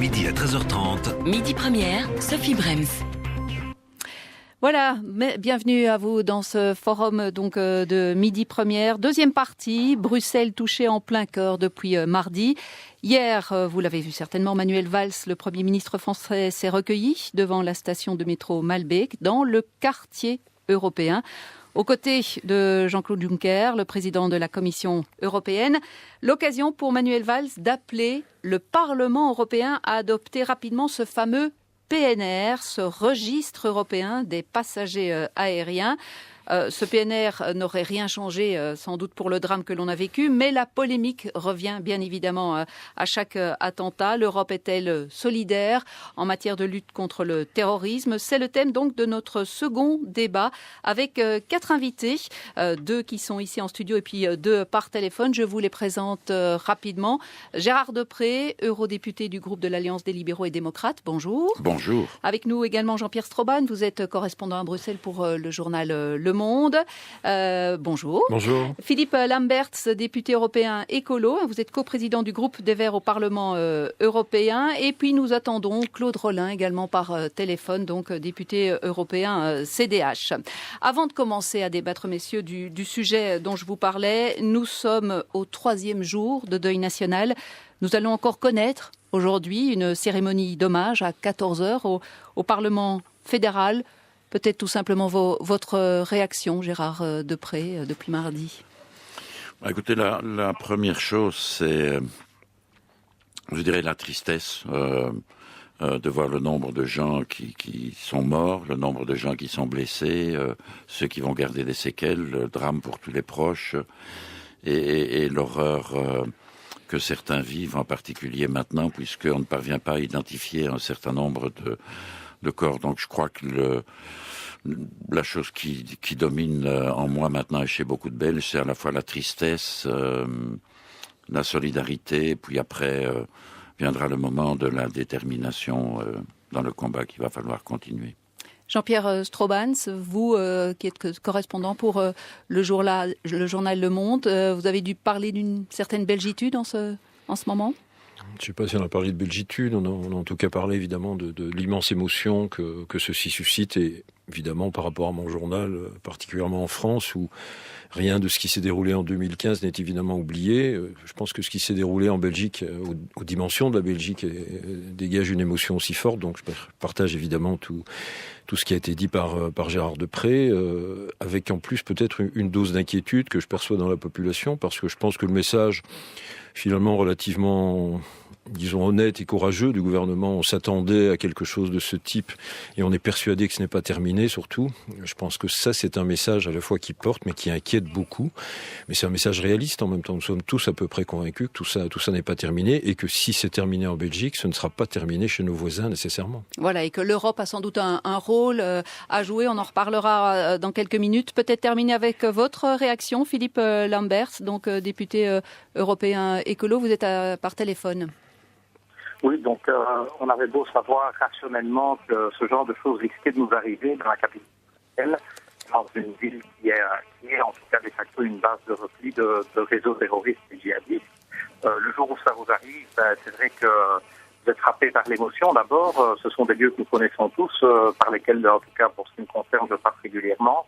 midi à 13h30. Midi Première, Sophie Brems. Voilà, bienvenue à vous dans ce forum de Midi Première. Deuxième partie, Bruxelles touchée en plein cœur depuis mardi. Hier, vous l'avez vu certainement, Manuel Valls, le Premier ministre français, s'est recueilli devant la station de métro Malbec dans le quartier européen. Aux côtés de Jean-Claude Juncker, le président de la Commission européenne, l'occasion pour Manuel Valls d'appeler le Parlement européen à adopter rapidement ce fameux PNR, ce registre européen des passagers aériens. Ce PNR n'aurait rien changé, sans doute pour le drame que l'on a vécu, mais la polémique revient bien évidemment à chaque attentat. L'Europe est-elle solidaire en matière de lutte contre le terrorisme? C'est le thème donc de notre second débat avec 4 invités, 2 qui sont ici en studio et puis 2 par téléphone. Je vous les présente rapidement. Gérard Depré, eurodéputé du groupe de l'Alliance des libéraux et démocrates. Bonjour. Bonjour. Avec nous également Jean-Pierre Stroban. Vous êtes correspondant à Bruxelles pour le journal Le Monde. Bonjour. Bonjour. Philippe Lamberts, député européen écolo. Vous êtes coprésident du groupe des Verts au Parlement européen. Et puis nous attendons Claude Rolin également par téléphone, donc député européen CDH. Avant de commencer à débattre, messieurs, du sujet dont je vous parlais, nous sommes au 3e jour de deuil national. Nous allons encore connaître aujourd'hui une cérémonie d'hommage à 14h au Parlement fédéral. Peut-être tout simplement votre réaction, Gérard Depré, depuis mardi. Écoutez, la première chose, c'est, je dirais, la tristesse de voir le nombre de gens qui sont morts, le nombre de gens qui sont blessés, ceux qui vont garder des séquelles, le drame pour tous les proches et l'horreur que certains vivent, en particulier maintenant, puisqu'on ne parvient pas à identifier un certain nombre de corps. Donc je crois que la chose qui domine en moi maintenant et chez beaucoup de Belges, c'est à la fois la tristesse, la solidarité, puis après viendra le moment de la détermination dans le combat qu'il va falloir continuer. Jean-Pierre Stroban, vous qui êtes correspondant pour le journal Le Monde, vous avez dû parler d'une certaine belgitude en ce moment ? Je ne sais pas si on a parlé de belgitude, on a en tout cas parlé évidemment de l'immense émotion que ceci suscite, et évidemment par rapport à mon journal, particulièrement en France, où rien de ce qui s'est déroulé en 2015 n'est évidemment oublié. Je pense que ce qui s'est déroulé en Belgique, aux dimensions de la Belgique, dégage une émotion aussi forte, donc je partage évidemment tout ce qui a été dit par Gérard Depré, avec en plus peut-être une dose d'inquiétude que je perçois dans la population, parce que je pense que le message finalement relativement, disons, honnête et courageux du gouvernement, on s'attendait à quelque chose de ce type et on est persuadé que ce n'est pas terminé surtout. Je pense que ça, c'est un message à la fois qui porte mais qui inquiète beaucoup. Mais c'est un message réaliste en même temps. Nous sommes tous à peu près convaincus que tout ça n'est pas terminé et que si c'est terminé en Belgique, ce ne sera pas terminé chez nos voisins nécessairement. Voilà, et que l'Europe a sans doute un rôle à jouer. On en reparlera dans quelques minutes. Peut-être terminer avec votre réaction, Philippe Lamberts, donc député européen écolo. Vous êtes par téléphone. Oui, donc on avait beau savoir rationnellement que ce genre de choses risquait de nous arriver dans la capitale, dans une ville qui est en tout cas de facto une base de repli de réseaux terroristes et djihadistes. Le jour où ça vous arrive, c'est vrai que vous êtes frappé par l'émotion d'abord. Ce sont des lieux que nous connaissons tous, par lesquels, en tout cas pour ce qui me concerne, je passe régulièrement.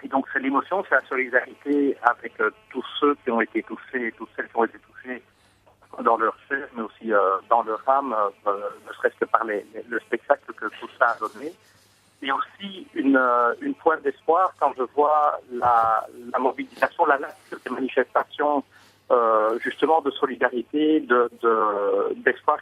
Et donc c'est l'émotion, c'est la solidarité avec tous ceux qui ont été touchés et toutes celles qui ont été touchées dans leur chair, mais aussi dans leur âme, ne serait-ce que par le spectacle que tout ça a donné. Et aussi une pointe d'espoir quand je vois la mobilisation, la nature des manifestations, justement de solidarité, d'espoir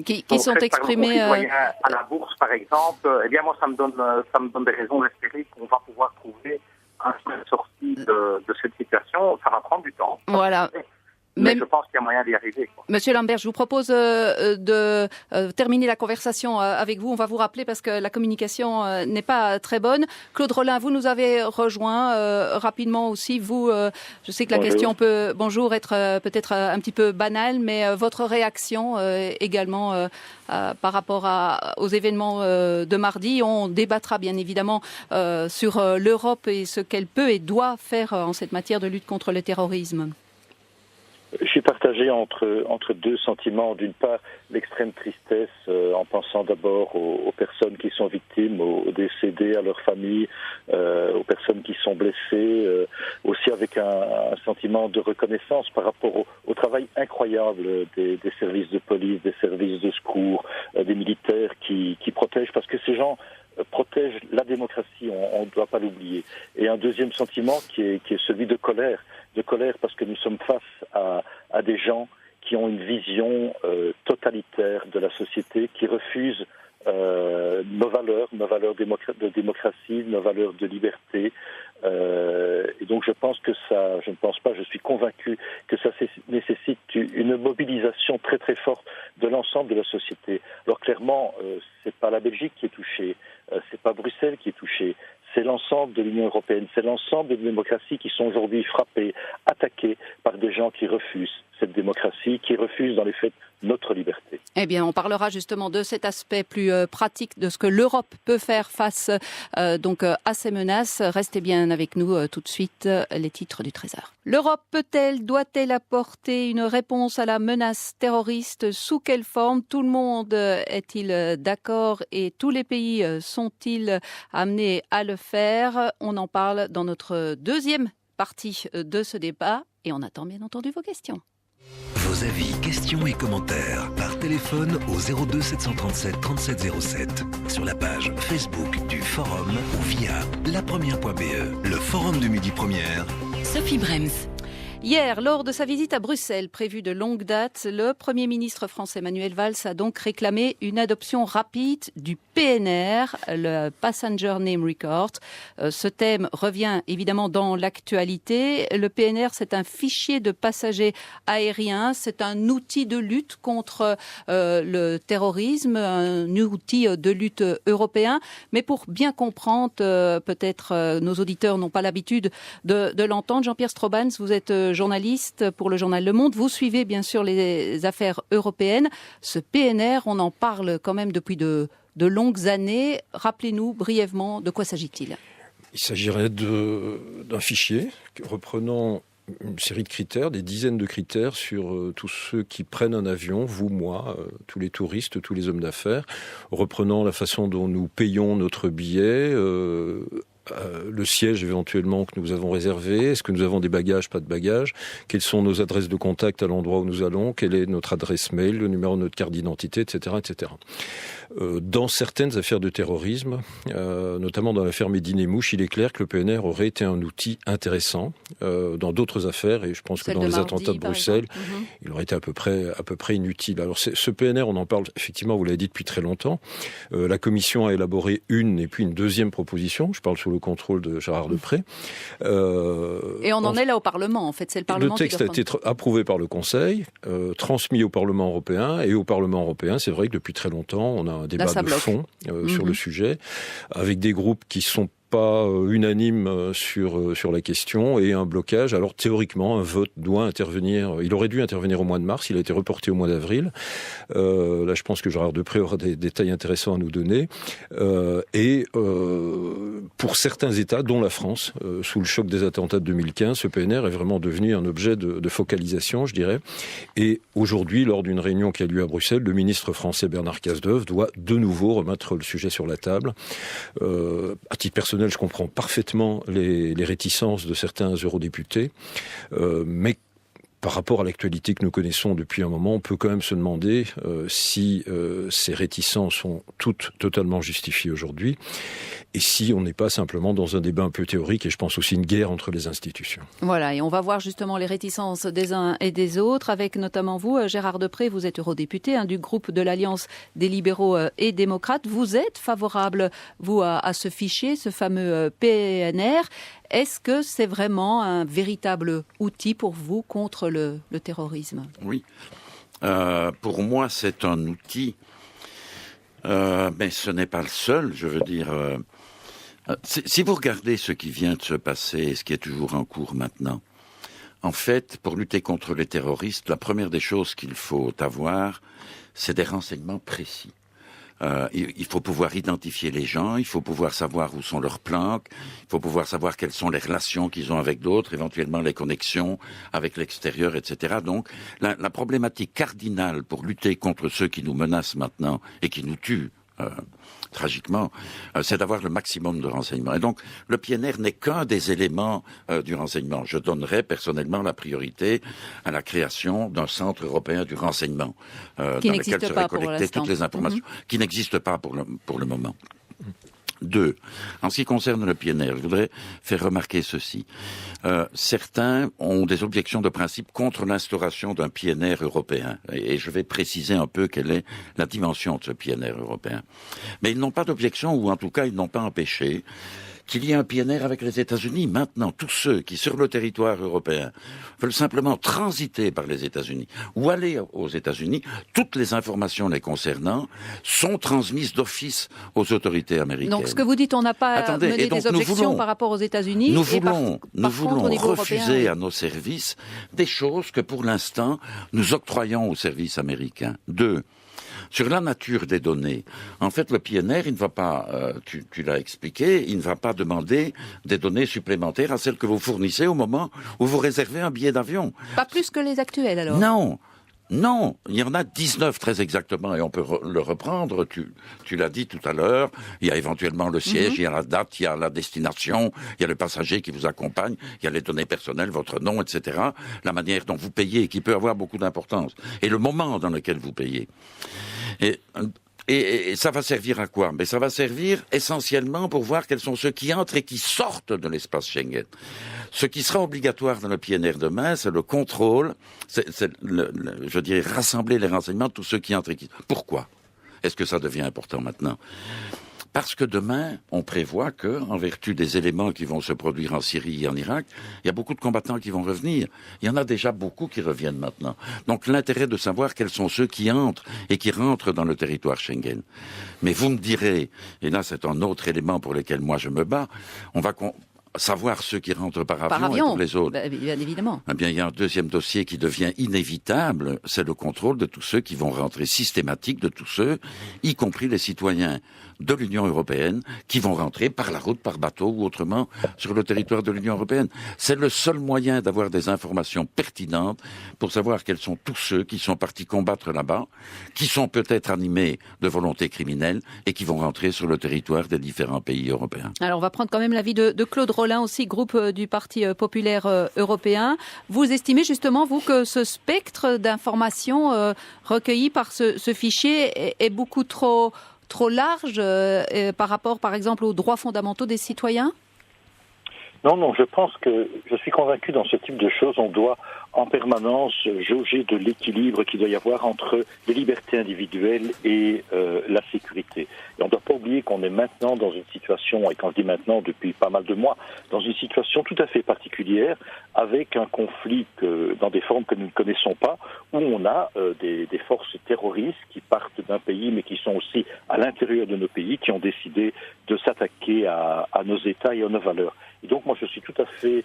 qui sont exprimés à la bourse, par exemple. Eh bien, moi, ça me donne des raisons d'espérer qu'on va pouvoir trouver un chemin de sortie de cette situation. Ça va prendre du temps. Voilà. Mais je pense qu'il y a moyen d'y arriver. Monsieur Lambert, je vous propose de terminer la conversation avec vous. On va vous rappeler parce que la communication n'est pas très bonne. Claude Rolin, vous nous avez rejoint rapidement aussi. Vous, je sais que la question peut, être peut-être un petit peu banale, mais votre réaction également par rapport aux événements de mardi. On débattra bien évidemment sur l'Europe et ce qu'elle peut et doit faire en cette matière de lutte contre le terrorisme. Je suis partagé entre deux sentiments. D'une part, l'extrême tristesse en pensant d'abord aux personnes qui sont victimes, aux décédés, à leurs familles, aux personnes qui sont blessées, aussi avec un sentiment de reconnaissance par rapport au travail incroyable des services de police, des services de secours, des militaires qui protègent, parce que ces gens protègent la démocratie, on ne doit pas l'oublier. Et un deuxième sentiment qui est celui de colère parce que nous sommes face à des gens qui ont une vision totalitaire de la société, qui refusent nos valeurs de démocratie, nos valeurs de liberté. Et donc je suis convaincu que ça nécessite une mobilisation très très forte de l'ensemble de la société. Alors clairement, c'est pas la Belgique qui est touchée, c'est pas Bruxelles qui est touchée, c'est l'ensemble de l'Union européenne, c'est l'ensemble des démocraties qui sont aujourd'hui frappées, attaquées par des gens qui refusent cette démocratie, qui refusent dans les faits notre liberté. Eh bien, on parlera justement de cet aspect plus pratique de ce que l'Europe peut faire face à ces menaces. Restez bien avec nous tout de suite, les titres du Trésor. L'Europe peut-elle, doit-elle apporter une réponse à la menace terroriste? Sous quelle forme? Tout le monde est-il d'accord et tous les pays sont-ils amenés à le faire? On en parle dans notre deuxième partie de ce débat et on attend bien entendu vos questions. Vos avis, questions et commentaires par téléphone au 02 737 3707 sur la page Facebook du Forum ou via lapremière.be. Le Forum du Midi Première. Sophie Brems. Hier, lors de sa visite à Bruxelles, prévue de longue date, le Premier ministre français Manuel Valls a donc réclamé une adoption rapide du PNR, le Passenger Name Record. Ce thème revient évidemment dans l'actualité. Le PNR, c'est un fichier de passagers aériens, c'est un outil de lutte contre le terrorisme, un outil de lutte européen. Mais pour bien comprendre, peut-être nos auditeurs n'ont pas l'habitude de l'entendre. Jean-Pierre Strobans, vous êtes journaliste pour le journal Le Monde. Vous suivez bien sûr les affaires européennes. Ce PNR, on en parle quand même depuis de longues années. Rappelez-nous brièvement de quoi s'agit-il? Il s'agirait d'un fichier reprenant une série de critères, des dizaines de critères sur tous ceux qui prennent un avion, vous, moi, tous les touristes, tous les hommes d'affaires, reprenant la façon dont nous payons notre billet, le siège éventuellement que nous avons réservé, est-ce que nous avons des bagages, pas de bagages, quelles sont nos adresses de contact à l'endroit où nous allons, quelle est notre adresse mail, le numéro de notre carte d'identité, etc., etc. Dans certaines affaires de terrorisme, notamment dans l'affaire Médine et Mouche, il est clair que le PNR aurait été un outil intéressant. Dans d'autres affaires, et je pense que dans les attentats de Bruxelles, il aurait été à peu près inutile. Alors ce PNR, on en parle effectivement, vous l'avez dit, depuis très longtemps. La Commission a élaboré une et puis une deuxième proposition. Je parle sous le contrôle de Gérard Deprez. Et on en est là au Parlement, en fait. C'est le Parlement qui doit prendre. Le texte a été approuvé par le Conseil, transmis au Parlement européen. Et au Parlement européen, c'est vrai que depuis très longtemps, on a un débat de fond sur le sujet, avec des groupes qui sont pas unanime sur la question et un blocage. Alors théoriquement, un vote doit intervenir. Il aurait dû intervenir au mois de mars. Il a été reporté au mois d'avril. Là, je pense que Gérard Deprez aura des détails intéressants à nous donner. Pour certains États, dont la France, sous le choc des attentats de 2015, ce PNR est vraiment devenu un objet de focalisation, je dirais. Et aujourd'hui, lors d'une réunion qui a lieu à Bruxelles, le ministre français Bernard Cazeneuve doit de nouveau remettre le sujet sur la table. À titre personnel, je comprends parfaitement les réticences de certains eurodéputés, mais par rapport à l'actualité que nous connaissons depuis un moment, on peut quand même se demander si ces réticences sont toutes totalement justifiées aujourd'hui, et si on n'est pas simplement dans un débat un peu théorique, et je pense aussi une guerre entre les institutions. Voilà, et on va voir justement les réticences des uns et des autres, avec notamment vous, Gérard Deprez, vous êtes eurodéputé du groupe de l'Alliance des libéraux et démocrates. Vous êtes favorable, vous, à ce fichier, ce fameux PNR. Est-ce que c'est vraiment un véritable outil pour vous contre le terrorisme? Oui. Pour moi, c'est un outil, mais ce n'est pas le seul, je veux dire. Si vous regardez ce qui vient de se passer et ce qui est toujours en cours maintenant, en fait, pour lutter contre les terroristes, la première des choses qu'il faut avoir, c'est des renseignements précis. Il faut pouvoir identifier les gens, il faut pouvoir savoir où sont leurs planques, il faut pouvoir savoir quelles sont les relations qu'ils ont avec d'autres, éventuellement les connexions avec l'extérieur, etc. Donc, la problématique cardinale pour lutter contre ceux qui nous menacent maintenant et qui nous tuent, tragiquement, c'est d'avoir le maximum de renseignements. Et donc, le PNR n'est qu'un des éléments du renseignement. Je donnerais personnellement la priorité à la création d'un centre européen du renseignement, dans lequel seraient collectées toutes les informations, qui n'existe pas pour le moment. 2. En ce qui concerne le PNR, je voudrais faire remarquer ceci. Certains ont des objections de principe contre l'instauration d'un PNR européen. Et je vais préciser un peu quelle est la dimension de ce PNR européen. Mais ils n'ont pas d'objection, ou en tout cas, ils n'ont pas empêché qu'il y ait un PNR avec les États-Unis. Maintenant, tous ceux qui, sur le territoire européen, veulent simplement transiter par les États-Unis ou aller aux États-Unis, toutes les informations les concernant sont transmises d'office aux autorités américaines. Donc, ce que vous dites, on n'a pas mené des objections par rapport aux États-Unis. Nous voulons refuser à nos services des choses que, pour l'instant, nous octroyons aux services américains. 2. Sur la nature des données, en fait, le PNR, il ne va pas, tu l'as expliqué, il ne va pas demander des données supplémentaires à celles que vous fournissez au moment où vous réservez un billet d'avion. Pas plus que les actuels, alors? Non, il y en a 19 très exactement, et on peut le reprendre, tu l'as dit tout à l'heure, il y a éventuellement le siège, il y a la date, il y a la destination, il y a le passager qui vous accompagne, il y a les données personnelles, votre nom, etc., la manière dont vous payez, qui peut avoir beaucoup d'importance, et le moment dans lequel vous payez. Et ça va servir à quoi? Mais ça va servir essentiellement pour voir quels sont ceux qui entrent et qui sortent de l'espace Schengen. Ce qui sera obligatoire dans le PNR demain, c'est le contrôle, je dirais rassembler les renseignements de tous ceux qui entrent et qui... Pourquoi est-ce que ça devient important maintenant? Parce que demain, on prévoit que, en vertu des éléments qui vont se produire en Syrie et en Irak, il y a beaucoup de combattants qui vont revenir. Il y en a déjà beaucoup qui reviennent maintenant. Donc l'intérêt de savoir quels sont ceux qui entrent et qui rentrent dans le territoire Schengen. Mais vous me direz, et là c'est un autre élément pour lequel moi je me bats, on va savoir ceux qui rentrent par avion et pour les autres. Bien évidemment. Eh bien, il y a un deuxième dossier qui devient inévitable, c'est le contrôle de tous ceux qui vont rentrer, systématique de tous ceux, y compris les citoyens de l'Union européenne, qui vont rentrer par la route, par bateau ou autrement sur le territoire de l'Union européenne. C'est le seul moyen d'avoir des informations pertinentes pour savoir quels sont tous ceux qui sont partis combattre là-bas, qui sont peut-être animés de volonté criminelle et qui vont rentrer sur le territoire des différents pays européens. Alors, on va prendre quand même l'avis de Claude Rolin aussi, groupe du Parti populaire européen. Vous estimez justement, vous, que ce spectre d'informations recueillies par ce fichier est beaucoup trop large par rapport, par exemple, aux droits fondamentaux des citoyens? Non, je pense que je suis convaincu dans ce type de choses, on doit en permanence jauger de l'équilibre qu'il doit y avoir entre les libertés individuelles et la sécurité. Et on ne doit pas oublier qu'on est maintenant dans une situation, et quand je dis maintenant, depuis pas mal de mois, dans une situation tout à fait particulière, avec un conflit dans des formes que nous ne connaissons pas, où on a des forces terroristes qui partent d'un pays, mais qui sont aussi à l'intérieur de nos pays, qui ont décidé de s'attaquer à nos États et à nos valeurs. Et donc moi je suis tout à fait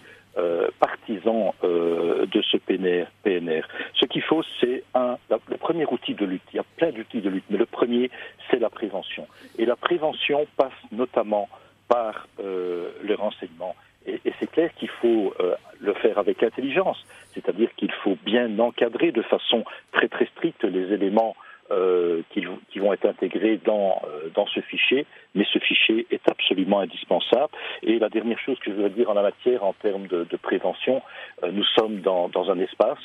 partisan de ce PNR. Ce qu'il faut, c'est le premier outil de lutte. Il y a plein d'outils de lutte, mais le premier, c'est la prévention. Et la prévention passe notamment par le renseignement. Et c'est clair qu'il faut le faire avec intelligence, c'est-à-dire qu'il faut bien encadrer de façon très très stricte les éléments qui vont être intégrés dans ce fichier, mais ce fichier est absolument indispensable. Et la dernière chose que je voudrais dire en la matière, en termes de prévention, nous sommes dans un espace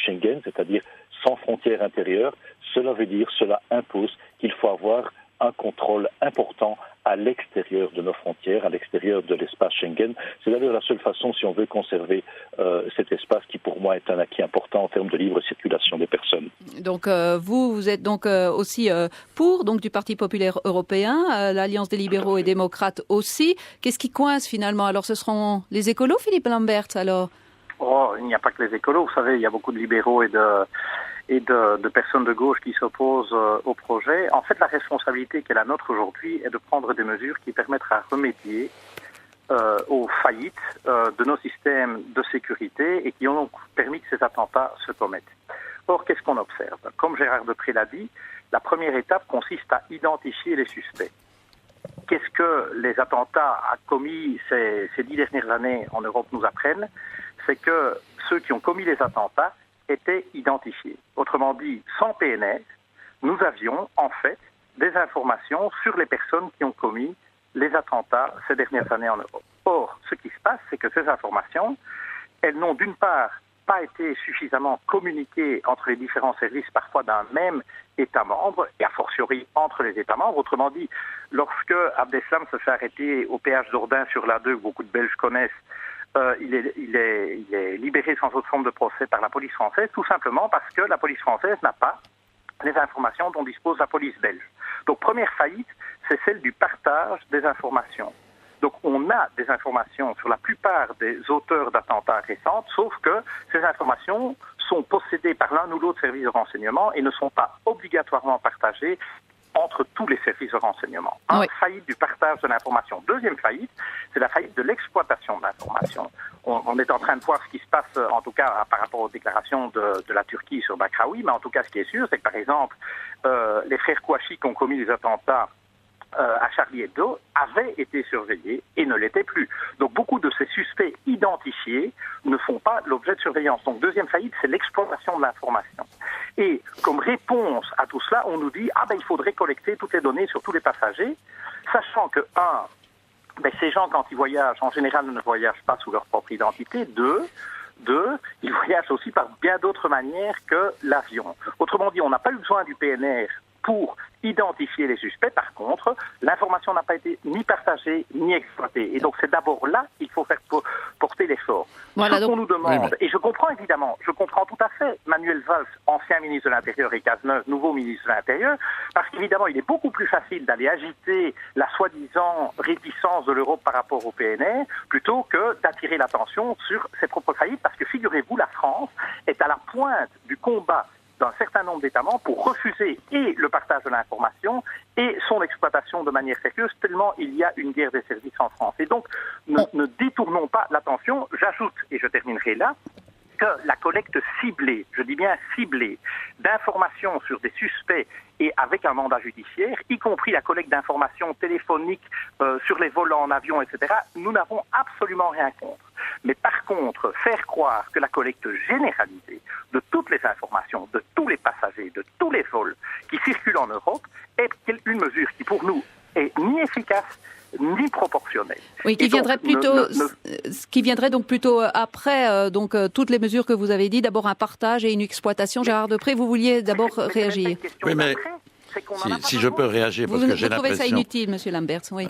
Schengen, c'est-à-dire sans frontières intérieures. Cela impose qu'il faut avoir un contrôle important à l'extérieur de nos frontières, à l'extérieur de l'espace Schengen. C'est d'ailleurs la seule façon, si on veut conserver cet espace qui, pour moi, est un acquis important en termes de libre circulation des personnes. Donc, vous êtes donc aussi pour, donc, du Parti populaire européen, l'Alliance des libéraux et démocrates aussi. Qu'est-ce qui coince finalement? Alors, ce seront les écolos, Philippe Lambert, alors? Oh, il n'y a pas que les écolos. Vous savez, il y a beaucoup de libéraux et de personnes de gauche qui s'opposent au projet. En fait, la responsabilité qui est la nôtre aujourd'hui est de prendre des mesures qui permettent à remédier aux faillites de nos systèmes de sécurité et qui ont donc permis que ces attentats se commettent. Or, qu'est-ce qu'on observe? Comme Gérard Deprez l'a dit, la première étape consiste à identifier les suspects. Qu'est-ce que les attentats commis ces 10 dernières années en Europe nous apprennent? C'est que ceux qui ont commis les attentats étaient identifiés. Autrement dit, sans PNR, nous avions en fait des informations sur les personnes qui ont commis les attentats ces dernières années en Europe. Or, ce qui se passe, c'est que ces informations, elles n'ont d'une part pas été suffisamment communiquées entre les différents services, parfois d'un même État membre, et a fortiori entre les États membres. Autrement dit, lorsque Abdeslam se fait arrêter au péage d'Ordin sur l'A2, que beaucoup de Belges connaissent, il est libéré sans autre forme de procès par la police française, tout simplement parce que la police française n'a pas les informations dont dispose la police belge. Donc, première faillite, c'est celle du partage des informations. Donc, on a des informations sur la plupart des auteurs d'attentats récents, sauf que ces informations sont possédées par l'un ou l'autre service de renseignement et ne sont pas obligatoirement partagées entre tous les services de renseignement. Faillite du partage de l'information. Deuxième faillite, c'est la faillite de l'exploitation de l'information. On est en train de voir ce qui se passe, en tout cas par rapport aux déclarations de la Turquie sur Bakraoui, mais en tout cas ce qui est sûr, c'est que par exemple, les frères Kouachi qui ont commis les attentats à Charlie Hebdo avaient été surveillés et ne l'étaient plus. Donc beaucoup de ces suspects identifiés ne font pas l'objet de surveillance. Donc deuxième faillite, c'est l'exploitation de l'information. Et comme réponse à tout cela, on nous dit il faudrait collecter toutes les données sur tous les passagers, sachant que ces gens quand ils voyagent, en général ne voyagent pas sous leur propre identité. Deux, ils voyagent aussi par bien d'autres manières que l'avion. Autrement dit, on n'a pas eu besoin du PNR pour identifier les suspects. Par contre, l'information n'a pas été ni partagée ni exploitée. Et donc, c'est d'abord là qu'il faut faire porter l'effort. Voilà, ce qu'on nous demande, et je comprends tout à fait Manuel Valls, ancien ministre de l'Intérieur, et Cazeneuve, nouveau ministre de l'Intérieur, parce qu'évidemment, il est beaucoup plus facile d'aller agiter la soi-disant réticence de l'Europe par rapport au PNR, plutôt que d'attirer l'attention sur ses propres faillites, parce que figurez-vous, la France est à la pointe du combat d'un certain nombre d'États membres pour refuser et le partage de l'information et son exploitation de manière sérieuse, tellement il y a une guerre des services en France. Et donc, ne détournons pas l'attention. J'ajoute, et je terminerai là, que la collecte ciblée, je dis bien ciblée, d'informations sur des suspects et avec un mandat judiciaire, y compris la collecte d'informations téléphoniques sur les vols en avion, etc., nous n'avons absolument rien contre. Mais par contre, faire croire que la collecte généralisée de toutes les informations, de tous les passagers, de tous les vols qui circulent en Europe, est une mesure qui, pour nous, est ni efficace, ni proportionnelle. Oui, qui viendrait donc plutôt après toutes les mesures que vous avez dit, d'abord un partage et une exploitation. Gérard Deprez, vous vouliez d'abord réagir. Oui, mais si je peux réagir, parce que j'ai l'impression... Vous trouvez ça inutile, Monsieur Lamberts, oui.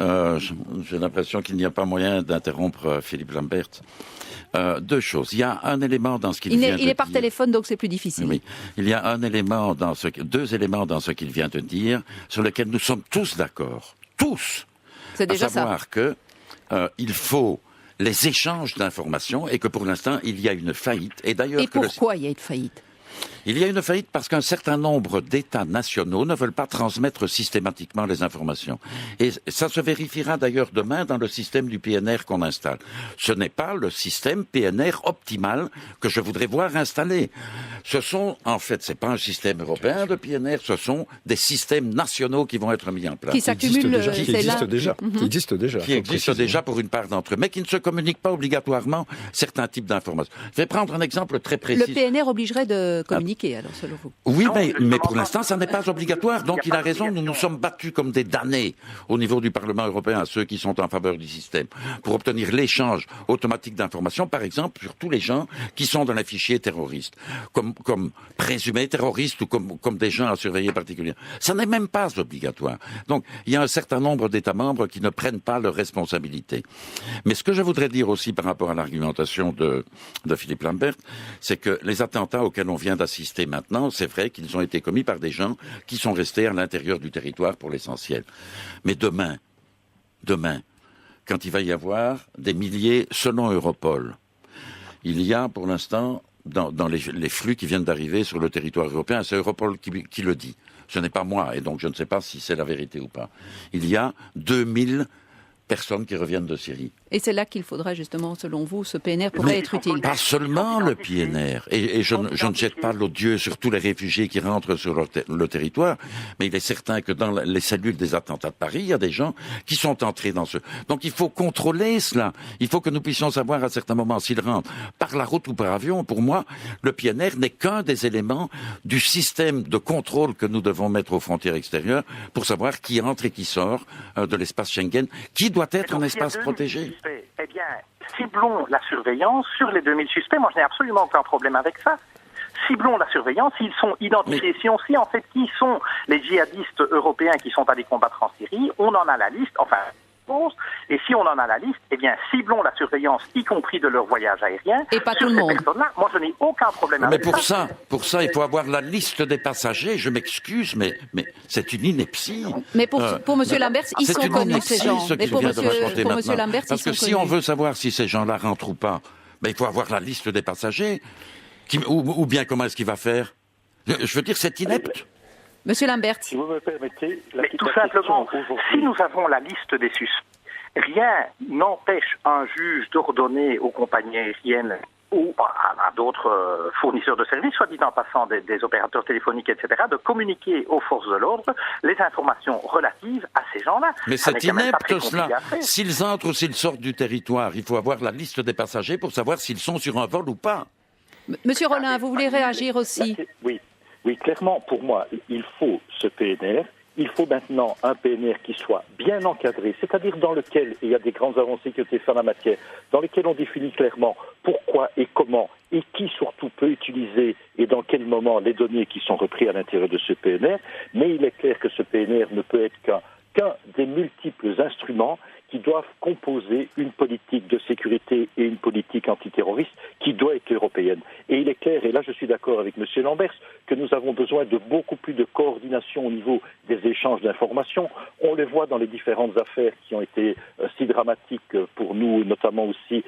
J'ai l'impression qu'il n'y a pas moyen d'interrompre Philippe Lamberts. Deux choses. Il y a un élément dans ce qu'il vient de dire. Il est par téléphone, donc c'est plus difficile. Oui. Il y a deux éléments dans ce qu'il vient de dire, sur lesquels nous sommes tous d'accord. Tous. C'est déjà ça. À savoir que il faut les échanges d'informations et que pour l'instant, il y a une faillite. Et d'ailleurs, pourquoi il y a une faillite ? Il y a une faillite parce qu'un certain nombre d'États nationaux ne veulent pas transmettre systématiquement les informations. Et ça se vérifiera d'ailleurs demain dans le système du PNR qu'on installe. Ce n'est pas le système PNR optimal que je voudrais voir installé. Ce sont, en fait, c'est pas un système européen de PNR, ce sont des systèmes nationaux qui vont être mis en place. Qui s'accumulent, qui existent déjà pour une part d'entre eux, mais qui ne se communiquent pas obligatoirement certains types d'informations. Je vais prendre un exemple très précis. Le PNR obligerait de communiquer, alors, selon vous? Oui, mais pour l'instant, ça n'est pas obligatoire. Donc, il a raison, nous nous sommes battus comme des damnés au niveau du Parlement européen, ceux qui sont en faveur du système, pour obtenir l'échange automatique d'informations, par exemple, sur tous les gens qui sont dans les fichiers terroristes, comme présumés terroristes ou comme des gens à surveiller particulièrement. Ça n'est même pas obligatoire. Donc, il y a un certain nombre d'États membres qui ne prennent pas leurs responsabilités. Mais ce que je voudrais dire aussi par rapport à l'argumentation de Philippe Lamberts, c'est que les attentats auxquels on vient d'assister maintenant, c'est vrai qu'ils ont été commis par des gens qui sont restés à l'intérieur du territoire pour l'essentiel. Mais demain, quand il va y avoir des milliers, selon Europol, il y a pour l'instant, dans les flux qui viennent d'arriver sur le territoire européen, c'est Europol qui le dit. Ce n'est pas moi, et donc je ne sais pas si c'est la vérité ou pas. Il y a 2000 personnes qui reviennent de Syrie. Et c'est là qu'il faudrait justement, selon vous, ce PNR pourrait être utile. Pas seulement le PNR. Et je ne jette pas l'odieux sur tous les réfugiés qui rentrent sur le territoire, mais il est certain que dans les cellules des attentats de Paris, il y a des gens qui sont entrés dans ce... Donc il faut contrôler cela. Il faut que nous puissions savoir à certains moments s'ils rentrent par la route ou par avion. Pour moi, le PNR n'est qu'un des éléments du système de contrôle que nous devons mettre aux frontières extérieures pour savoir qui entre et qui sort de l'espace Schengen, qui doit être un espace protégé. Eh bien, ciblons la surveillance sur les 2000 suspects. Moi, je n'ai absolument aucun problème avec ça. Ciblons la surveillance, s'ils sont identifiés. Si on sait en fait qui sont les djihadistes européens qui sont allés combattre en Syrie, on en a la liste, et si on en a la liste, eh bien, ciblons la surveillance, y compris de leur voyage aérien. Et pas tout le monde. Moi, je n'ai aucun problème avec ça. Mais pour ça, il faut avoir la liste des passagers. Je m'excuse, mais c'est une ineptie. Mais pour M. Lamberts, ils sont connus, ces gens. Mais pour M. Lamberts, parce que si on veut savoir si ces gens-là rentrent ou pas, il faut avoir la liste des passagers. Ou bien comment est-ce qu'il va faire? Je veux dire, c'est inepte. Monsieur Lamberts. Si vous me permettez, mais tout simplement, si nous avons la liste des suspects, rien n'empêche un juge d'ordonner aux compagnies aériennes ou à d'autres fournisseurs de services, soit dit en passant des opérateurs téléphoniques, etc., de communiquer aux forces de l'ordre les informations relatives à ces gens-là. Mais c'est inepte cela. S'ils entrent ou s'ils sortent du territoire, il faut avoir la liste des passagers pour savoir s'ils sont sur un vol ou pas. Monsieur Rollin, vous voulez réagir aussi? Oui, clairement, pour moi, il faut ce PNR. Il faut maintenant un PNR qui soit bien encadré, c'est-à-dire dans lequel, et il y a des grandes avancées qui ont été faites en la matière, dans lesquelles on définit clairement pourquoi et comment, et qui surtout peut utiliser et dans quel moment les données qui sont reprises à l'intérieur de ce PNR. Mais il est clair que ce PNR ne peut être qu'un des multiples instruments qui doivent composer une politique de sécurité et une politique antiterroriste qui doit être européenne. Et il est clair, et là je suis d'accord avec M. Lamberts, que nous avons besoin de beaucoup plus de coordination au niveau des échanges d'informations. On le voit dans les différentes affaires qui ont été si dramatiques pour nous, notamment aussi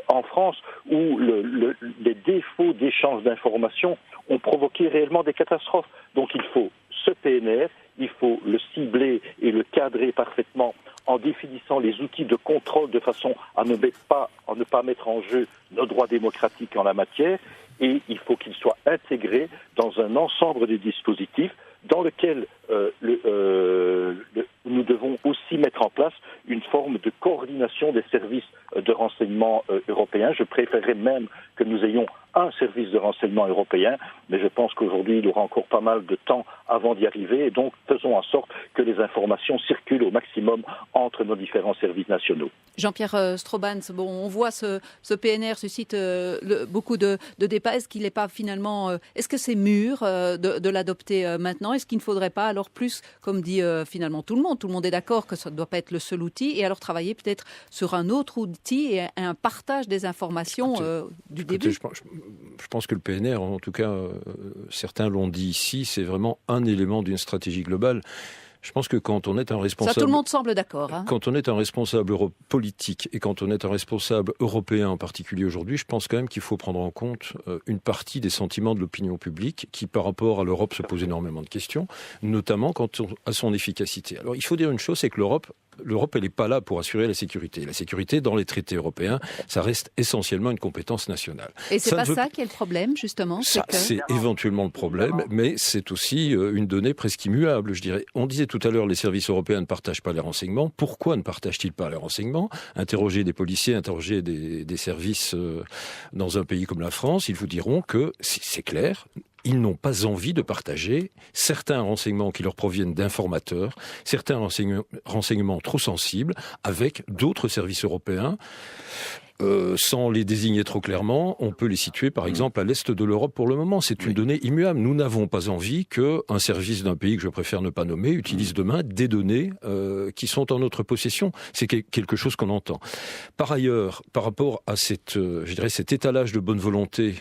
en France, où les défauts d'échange d'informations ont provoqué réellement des catastrophes. Donc il faut ce PNR, il faut le cibler et le cadrer parfaitement en définissant les outils de contrôle de façon à ne pas mettre en jeu nos droits démocratiques en la matière, et il faut qu'il soit intégré dans un ensemble de dispositifs dans lequel nous devons aussi mettre en place une forme de coordination des services de renseignement européens. Je préférerais même que nous ayons un service de renseignement européen, mais je pense qu'aujourd'hui, il aura encore pas mal de temps avant d'y arriver, et donc faisons en sorte que les informations circulent au maximum entre nos différents services nationaux. Jean-Pierre Strobans, on voit ce PNR suscite beaucoup de débats. Est-ce qu'il n'est pas finalement... est-ce que c'est mûr de l'adopter maintenant? Est-ce qu'il ne faudrait pas alors plus, comme dit finalement tout le monde est d'accord que ça ne doit pas être le seul outil, et alors travailler peut-être sur un autre outil et un partage des informations du début? Je pense que le PNR, en tout cas, certains l'ont dit ici, c'est vraiment un élément d'une stratégie globale. Je pense que quand on est un responsable... Ça, tout le monde semble d'accord. Quand on est un responsable politique et quand on est un responsable européen en particulier aujourd'hui, je pense quand même qu'il faut prendre en compte une partie des sentiments de l'opinion publique qui, par rapport à l'Europe, se pose énormément de questions, notamment quant à son efficacité. Alors, il faut dire une chose, c'est que l'Europe, elle n'est pas là pour assurer la sécurité. La sécurité, dans les traités européens, ça reste essentiellement une compétence nationale. Et c'est pas ça qui est le problème, justement? C'est éventuellement le problème, mais c'est aussi une donnée presque immuable, je dirais. On disait tout à l'heure, les services européens ne partagent pas les renseignements. Pourquoi ne partagent-ils pas les renseignements? Interrogez des policiers, interrogez des services dans un pays comme la France, ils vous diront que c'est clair. Ils n'ont pas envie de partager certains renseignements qui leur proviennent d'informateurs, certains renseignements trop sensibles, avec d'autres services européens. Sans les désigner trop clairement, on peut les situer par exemple à l'est de l'Europe pour le moment. C'est une donnée immuable. Nous n'avons pas envie qu'un service d'un pays que je préfère ne pas nommer utilise demain des données qui sont en notre possession. C'est quelque chose qu'on entend. Par ailleurs, par rapport à cet étalage de bonne volonté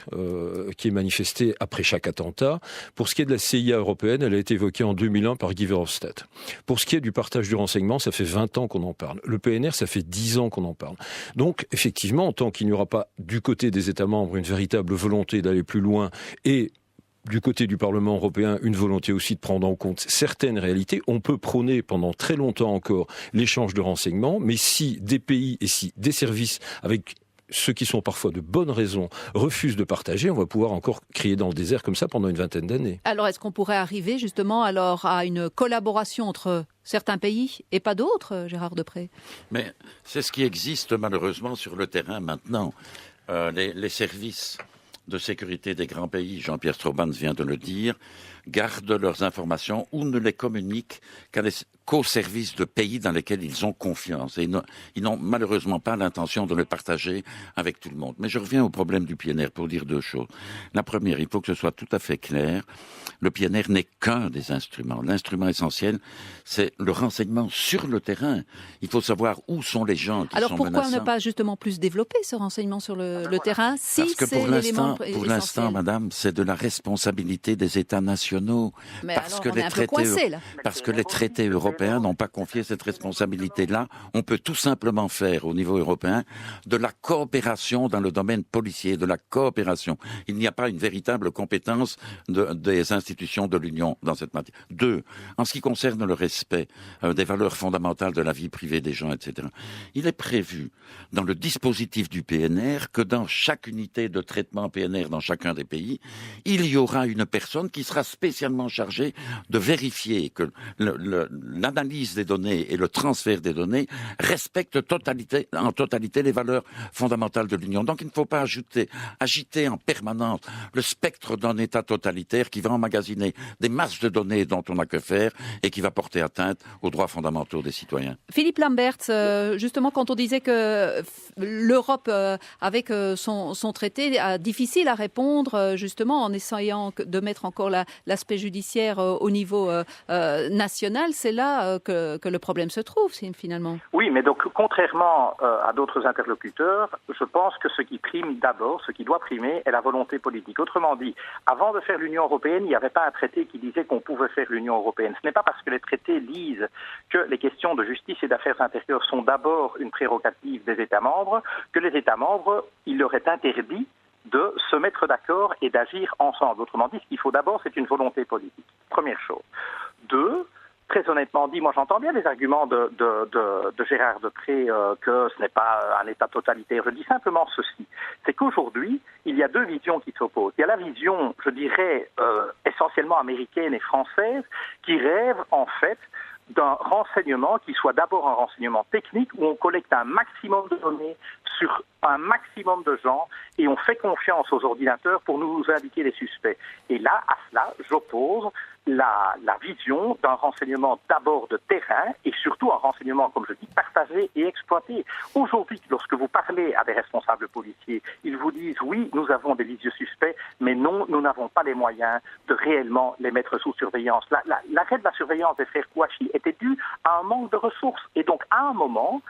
qui est manifesté après chaque attentat, pour ce qui est de la CIA européenne, elle a été évoquée en 2001 par Guy Verhofstadt. Pour ce qui est du partage du renseignement, ça fait 20 ans qu'on en parle. Le PNR, ça fait 10 ans qu'on en parle. Donc, effectivement, tant qu'il n'y aura pas du côté des États membres une véritable volonté d'aller plus loin et du côté du Parlement européen, une volonté aussi de prendre en compte certaines réalités. On peut prôner pendant très longtemps encore l'échange de renseignements, mais si des pays et si des services avec ceux qui sont parfois de bonnes raisons refusent de partager, on va pouvoir encore crier dans le désert comme ça pendant une vingtaine d'années. Alors, est-ce qu'on pourrait arriver justement alors à une collaboration entre certains pays et pas d'autres, Gérard Deprez ? Mais c'est ce qui existe malheureusement sur le terrain maintenant. Les services de sécurité des grands pays, Jean-Pierre Strobans vient de le dire, gardent leurs informations ou ne les communiquent qu'aux services de pays dans lesquels ils ont confiance. Et ils n'ont malheureusement pas l'intention de le partager avec tout le monde. Mais je reviens au problème du PNR pour dire deux choses. La première, il faut que ce soit tout à fait clair. Le PNR n'est qu'un des instruments. L'instrument essentiel, c'est le renseignement sur le terrain. Il faut savoir où sont les gens qui Alors sont menaçants. pourquoi ne pas justement plus développer ce renseignement sur le terrain si Parce que c'est l'élément essentiel. pour l'instant, madame, c'est de la responsabilité des États nationaux. Mais parce alors, que on est un peu coincé, là. Parce que les traités européens n'ont pas confié cette responsabilité-là. On peut tout simplement faire au niveau européen de la coopération dans le domaine policier, de la coopération. Il n'y a pas une véritable compétence des institutions de l'Union dans cette matière. Deux, en ce qui concerne le respect des valeurs fondamentales de la vie privée des gens, etc., il est prévu dans le dispositif du PNR que dans chaque unité de traitement PNR dans chacun des pays, il y aura une personne qui sera spécialement chargée de vérifier que l'analyse des données et le transfert des données respectent en totalité les valeurs fondamentales de l'Union. Donc il ne faut pas agiter en permanence le spectre d'un État totalitaire qui va emmagasiner des masses de données dont on n'a que faire et qui va porter atteinte aux droits fondamentaux des citoyens. Philippe Lamberts, justement quand on disait que l'Europe, avec son traité, a difficile à répondre, justement en essayant de mettre encore l'aspect judiciaire au niveau national, c'est là que le problème se trouve finalement. Oui, mais donc contrairement à d'autres interlocuteurs, je pense que ce qui prime d'abord, ce qui doit primer, est la volonté politique. Autrement dit, avant de faire l'Union européenne, il n'y avait pas un traité qui disait qu'on pouvait faire l'Union européenne. Ce n'est pas parce que les traités disent que les questions de justice et d'affaires intérieures sont d'abord une prérogative des États membres que les États membres, il leur est interdit de se mettre d'accord et d'agir ensemble. Autrement dit, ce qu'il faut d'abord, c'est une volonté politique. Première chose. Deux, très honnêtement dit, moi j'entends bien les arguments de Gérard Deprez que ce n'est pas un État totalitaire. Je dis simplement ceci, c'est qu'aujourd'hui, il y a deux visions qui s'opposent. Il y a la vision, je dirais, essentiellement américaine et française, qui rêve en fait d'un renseignement qui soit d'abord un renseignement technique où on collecte un maximum de données sur un maximum de gens et on fait confiance aux ordinateurs pour nous indiquer les suspects. Et là, à cela, j'oppose la vision d'un renseignement d'abord de terrain et surtout un renseignement, comme je dis, partagé et exploité. Aujourd'hui, lorsque vous parlez à des responsables policiers, ils vous disent oui, nous avons des lisieux suspects, mais non, nous n'avons pas les moyens de réellement les mettre sous surveillance. L'arrêt de la surveillance des frères Kouachi était dû à un manque de ressources. Et donc, à un moment,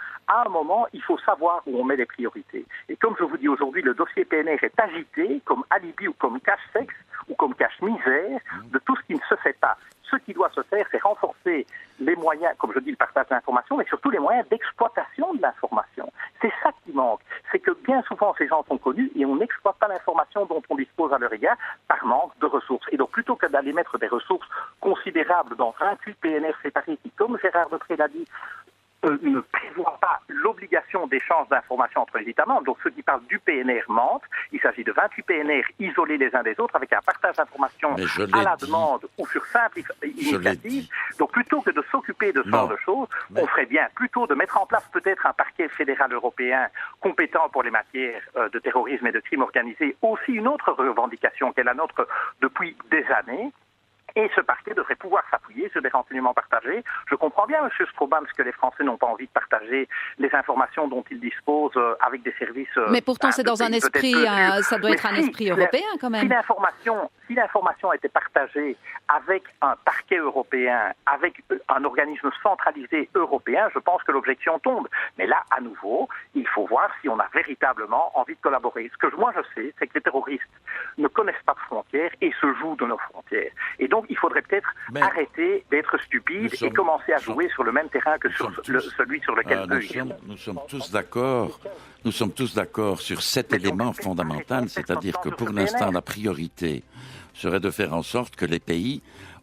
il faut savoir où on met les priorités. Et comme je vous dis aujourd'hui, le dossier PNR est agité comme alibi ou comme cache-sexe ou comme cache-misère de tout ce qui ne se fait pas. Ce qui doit se faire, c'est renforcer les moyens, comme je dis, le partage d'informations, mais surtout les moyens d'exploitation de l'information. C'est ça qui manque. C'est que bien souvent, ces gens sont connus et on n'exploite pas l'information dont on dispose à leur égard par manque de ressources. Et donc, plutôt que d'aller mettre des ressources considérables dans 28 PNR séparés qui, comme Gérard Deprez l'a dit, ne prévoit pas l'obligation d'échange d'informations entre les États membres. Donc ceux qui parlent du PNR mentent. Il s'agit de 28 PNR isolés les uns des autres avec un partage d'informations à la demande ou sur simple initiative. Donc plutôt que de s'occuper de ce genre de choses, on ferait bien plutôt de mettre en place peut-être un parquet fédéral européen compétent pour les matières de terrorisme et de crime organisé. Aussi une autre revendication qu'est la nôtre depuis des années. Et ce parquet devrait pouvoir s'appuyer sur des renseignements partagés. Je comprends bien, M. Strobans, que les Français n'ont pas envie de partager les informations dont ils disposent avec des services... Mais pourtant, c'est dans un esprit, ça doit être un esprit européen quand même. Si l'information était partagée avec un parquet européen, avec un organisme centralisé européen, je pense que l'objection tombe. Mais là, à nouveau, il faut voir si on a véritablement envie de collaborer. Ce que moi je sais, c'est que les terroristes ne connaissent pas de frontières et se jouent de nos frontières. Et donc, donc, il faudrait peut-être arrêter d'être stupide et commencer à jouer sur le même terrain que sur celui sur lequel nous sommes tous d'accord. Nous sommes tous d'accord sur cet élément fondamental, c'est-à-dire que pour l'instant, la priorité serait de faire en sorte que les pays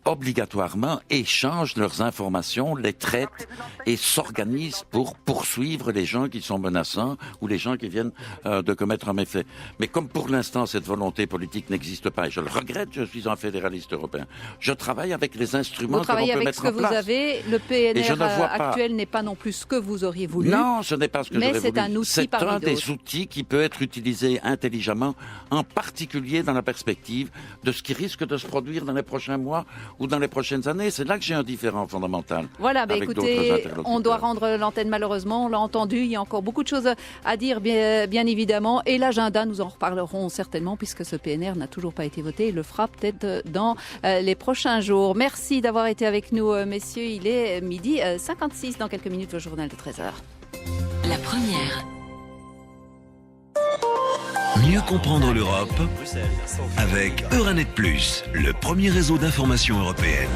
obligatoirement échangent leurs informations, les traitent et s'organisent pour poursuivre les gens qui sont menaçants ou les gens qui viennent de commettre un méfait. Mais comme pour l'instant cette volonté politique n'existe pas, et je le regrette, je suis un fédéraliste européen, je travaille avec les instruments que l'on peut mettre en place. Vous travaillez avec ce que vous avez, le PNR actuel n'est pas non plus ce que vous auriez voulu. Non, ce n'est pas ce que j'aurais voulu. Mais c'est un outil parmi d'autres. C'est un des outils qui peut être utilisé intelligemment, en particulier dans la perspective de ce qui risque de se produire dans les prochains mois ou dans les prochaines années. C'est là que j'ai un différent fondamental. Voilà, écoutez, on doit rendre l'antenne malheureusement, on l'a entendu, il y a encore beaucoup de choses à dire bien évidemment, et l'agenda, nous en reparlerons certainement puisque ce PNR n'a toujours pas été voté, il le fera peut-être dans les prochains jours. Merci d'avoir été avec nous messieurs, il est 12h56, dans quelques minutes le journal de 13h. La première. Mieux comprendre l'Europe avec Euranet+, le premier réseau d'information européenne.